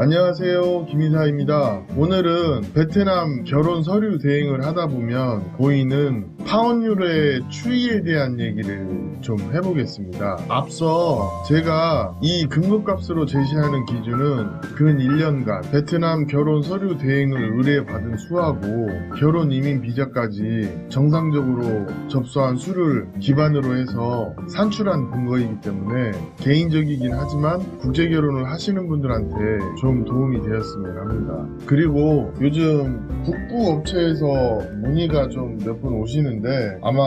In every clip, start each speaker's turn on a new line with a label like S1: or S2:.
S1: 안녕하세요, 김이사입니다. 오늘은 베트남 결혼 서류 대행을 하다 보면 보이는 파혼율의 추이에 대한 얘기를 좀 해보겠습니다. 앞서 제가 이 금값으로 제시하는 기준은 근 1년간 베트남 결혼 서류 대행을 의뢰받은 수하고 결혼 이민 비자까지 정상적으로 접수한 수를 기반으로 해서 산출한 근거이기 때문에 개인적이긴 하지만 국제 결혼을 하시는 분들한테 좀 도움이 되었으면 합니다. 그리고 요즘 북부 업체에서 문의가 좀 몇 분 오시는데 아마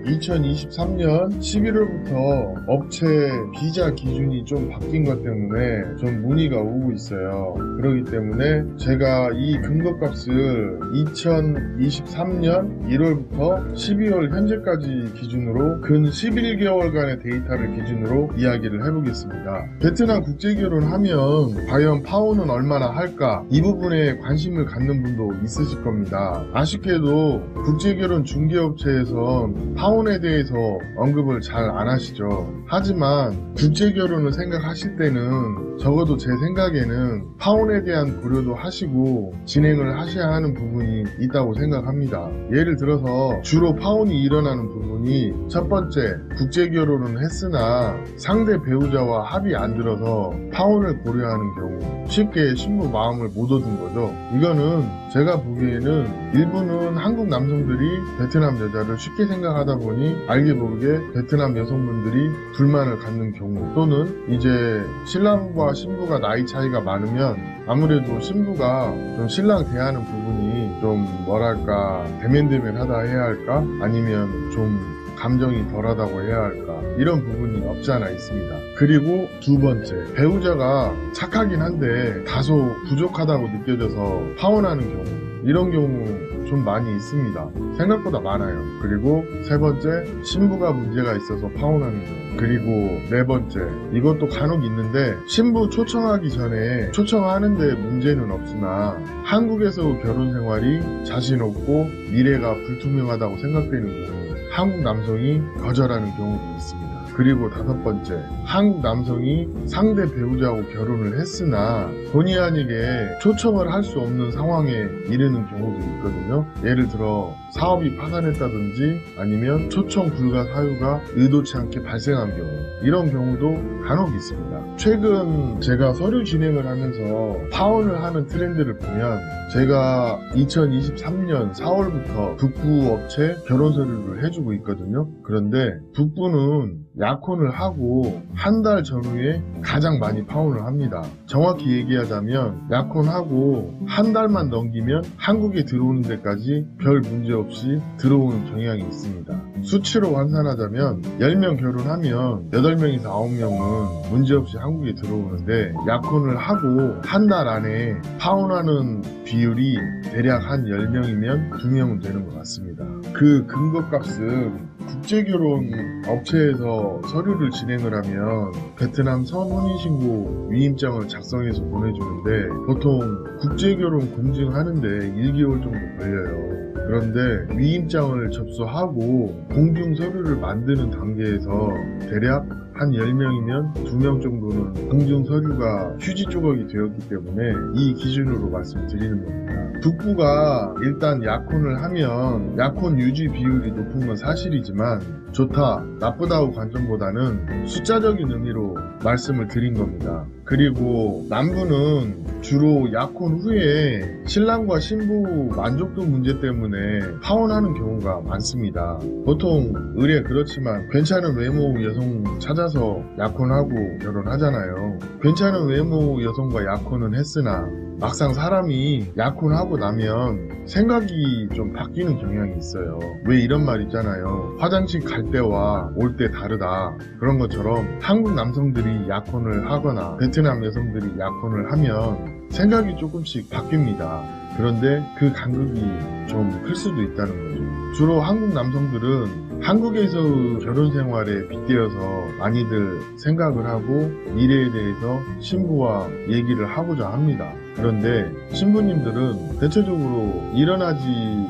S1: 2023년 11월부터 업체 비자 기준이 좀 바뀐 것 때문에 좀 문의가 오고 있어요. 그렇기 때문에 제가 이 근거값을 2023년 1월부터 12월 현재까지 기준으로 근 11개월간의 데이터를 기준으로 이야기를 해보겠습니다. 베트남 국제결혼하면 과연 파혼은 얼마나 할까? 이 부분에 관심을 갖는 분도 있으실 겁니다. 아쉽게도 국제결혼 중개업체에선 파혼에 대해서 언급을 잘 안 하시죠. 하지만 국제결혼을 생각하실 때는 적어도 제 생각에는 파혼에 대한 고려도 하시고 진행을 하셔야 하는 부분이 있다고 생각합니다. 예를 들어서 주로 파혼이 일어나는 부분이 첫 번째, 국제결혼은 했으나 상대 배우자와 합의 안 들어서 파혼을 고려하는 경우 쉽게 신부 마음을 못 얻은 거죠. 이거는 제가 보기에는 일부는 한국 남성들이 베트남 여자를 쉽게 생각하다 보니 알게 모르게 베트남 여성분들이 불만을 갖는 경우, 또는 이제 신랑과 신부가 나이 차이가 많으면 아무래도 신부가 좀 신랑 대하는 부분이 좀 뭐랄까 대면대면하다 해야 할까, 아니면 좀 감정이 덜하다고 해야 할까, 이런 부분이 없지 않아 있습니다. 그리고 두 번째, 배우자가 착하긴 한데 다소 부족하다고 느껴져서 파혼하는 경우, 이런 경우 좀 많이 있습니다. 생각보다 많아요. 그리고 세 번째, 신부가 문제가 있어서 파혼하는 경우. 그리고 네 번째, 이것도 간혹 있는데 신부 초청하기 전에 초청하는데 문제는 없으나 한국에서 결혼 생활이 자신 없고 미래가 불투명하다고 생각되는 경우 한국 남성이 거절하는 경우도 있습니다. 그리고 다섯 번째, 한국 남성이 상대 배우자하고 결혼을 했으나 본의 아니게 초청을 할 수 없는 상황에 이르는 경우도 있거든요. 예를 들어 사업이 파산했다든지 아니면 초청 불가 사유가 의도치 않게 발생한 경우, 이런 경우도 간혹 있습니다. 최근 제가 서류 진행을 하면서 파혼을 하는 트렌드를 보면 제가 2023년 4월부터 북부 업체 결혼 서류를 해주고 있거든요. 그런데 북부는 약혼을 하고 한 달 전후에 가장 많이 파혼을 합니다. 정확히 얘기하자면 약혼하고 한 달만 넘기면 한국에 들어오는 데까지 별 문제 없이 들어오는 경향이 있습니다. 수치로 환산하자면 10명 결혼하면 8명에서 9명은 문제없이 한국에 들어오는데 약혼을 하고 한 달 안에 파혼하는 비율이 대략 한 10명이면 2명은 되는 것 같습니다. 그 근거값은 국제결혼 업체에서 서류를 진행을 하면 베트남 선혼인신고 위임장을 작성해서 보내주는데 보통 국제결혼 공증하는데 1개월 정도 걸려요. 그런데 위임장을 접수하고 공증 서류를 만드는 단계에서 대략 한 10명이면 2명 정도는 공증 서류가 휴지 조각이 되었기 때문에 이 기준으로 말씀드리는 겁니다. 북부가 일단 약혼을 하면 약혼 유지 비율이 높은 건 사실이지만 좋다, 나쁘다고 관점보다는 숫자적인 의미로 말씀을 드린 겁니다. 그리고 남부는 주로 약혼 후에 신랑과 신부 만족도 문제 때문에 파혼하는 경우가 많습니다. 보통 의례 그렇지만 괜찮은 외모 여성 찾아서 약혼하고 결혼하잖아요. 괜찮은 외모 여성과 약혼은 했으나 막상 사람이 약혼하고 나면 생각이 좀 바뀌는 경향이 있어요. 왜 이런 말 있잖아요. 화장실 갈 때와 올 때 다르다. 그런 것처럼 한국 남성들이 약혼을 하거나 베트남 여성들이 약혼을 하면 생각이 조금씩 바뀝니다. 그런데 그 간극이 좀 클 수도 있다는 거죠. 주로 한국 남성들은 한국에서 결혼 생활에 빗대어서 많이들 생각을 하고 미래에 대해서 신부와 얘기를 하고자 합니다. 그런데 신부님들은 대체적으로 일어나지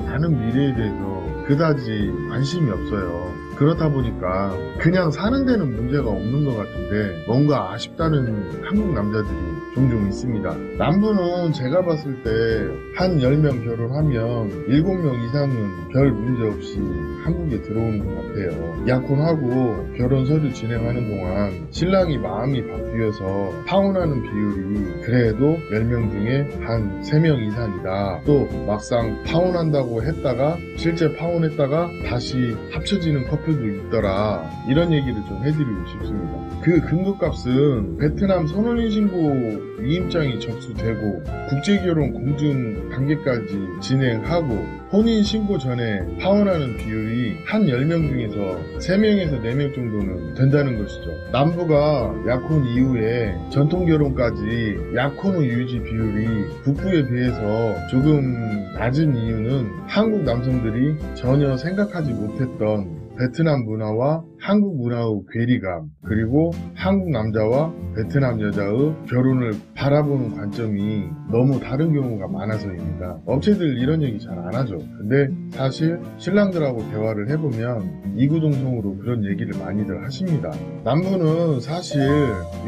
S1: 않은 미래에 대해서 그다지 관심이 없어요. 그렇다 보니까 그냥 사는 데는 문제가 없는 것 같은데 뭔가 아쉽다는 한국 남자들이 종종 있습니다. 남부는 제가 봤을 때 한 10명 결혼하면 7명 이상은 별 문제 없이 한국에 들어오는 것 같아요. 약혼하고 결혼 서류 진행하는 동안 신랑이 마음이 바뀌어서 파혼하는 비율이 그래도 10명 중에 한 3명 이상이다. 또 막상 파혼한다고 했다가 실제 파혼했다가 다시 합쳐지는 커플도 있더라. 이런 얘기를 좀 해드리고 싶습니다. 그 근거값은 베트남 선혼인신고 위임장이 접수되고 국제결혼 공증 단계까지 진행하고 혼인신고 전에 파혼하는 비율이 한 10명 중에서 3명에서 4명 정도는 된다는 것이죠. 남부가 약혼 이후에 전통결혼까지 약혼 후 유지 비율이 북부에 비해서 조금 낮은 이유는 한국 남성들이 전혀 생각하지 못했던 베트남 문화와 한국 문화의 괴리감, 그리고 한국 남자와 베트남 여자의 결혼을 바라보는 관점이 너무 다른 경우가 많아서입니다. 업체들 이런 얘기 잘 안 하죠. 근데 사실 신랑들하고 대화를 해보면 이구동성으로 그런 얘기를 많이들 하십니다. 남부는 사실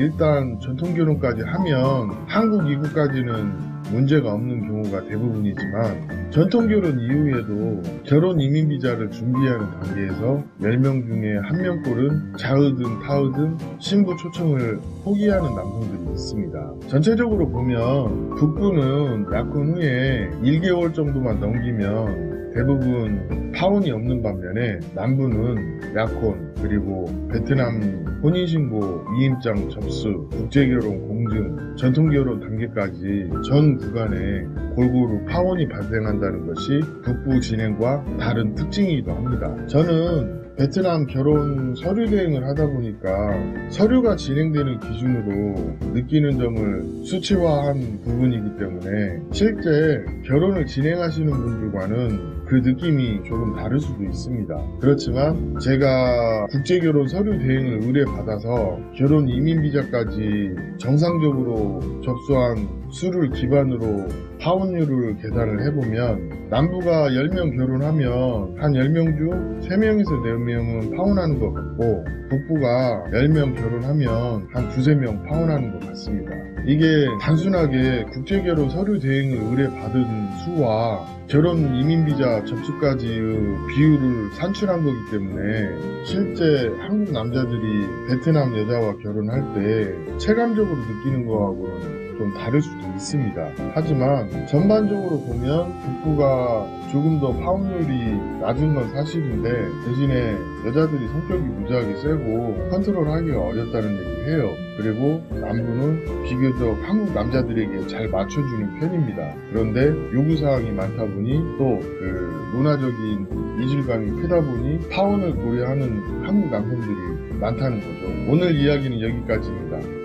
S1: 일단 전통결혼까지 하면 한국 이국까지는 문제가 없는 경우가 대부분이지만 전통결혼 이후에도 결혼 이민비자를 준비하는 단계에서 10명 중에 1명꼴은 자의든 타의든 신부 초청을 포기하는 남성들이 있습니다. 전체적으로 보면 북부는 약혼 후에 1개월 정도만 넘기면 대부분 파혼이 없는 반면에 남부는 약혼 그리고 베트남 혼인신고 위임장 접수, 국제결혼 공증, 전통결혼 단계까지 전 구간에 골고루 파혼이 발생한다는 것이 북부 진행과 다른 특징이기도 합니다. 저는 베트남 결혼 서류 대행을 하다 보니까 서류가 진행되는 기준으로 느끼는 점을 수치화한 부분이기 때문에 실제 결혼을 진행하시는 분들과는 그 느낌이 조금 다를 수도 있습니다. 그렇지만 제가 국제결혼 서류 대행을 의뢰받아서 결혼 이민비자까지 정상적으로 접수한 수를 기반으로 파혼율을 계산을 해보면 남부가 10명 결혼하면 한 10명 중 3명에서 4명은 파혼하는 것 같고 북부가 10명 결혼하면 한 2~3명 파혼하는 것 같습니다. 이게 단순하게 국제결혼 서류 대행을 의뢰받은 수와 결혼 이민비자 접수까지의 비율을 산출한 거기 때문에 실제 한국 남자들이 베트남 여자와 결혼할 때 체감적으로 느끼는 거하고는 좀 다를 수도 있습니다. 하지만 전반적으로 보면 북부가 조금 더 파혼율이 낮은 건 사실인데 대신에 여자들이 성격이 무지하게 세고 컨트롤하기가 어렵다는 얘기를 해요. 그리고 남부는 비교적 한국 남자들에게 잘 맞춰주는 편입니다. 그런데 요구사항이 많다 보니 또 그 문화적인 이질감이 크다 보니 파혼을 고려하는 한국 남성들이 많다는 거죠. 오늘 이야기는 여기까지입니다.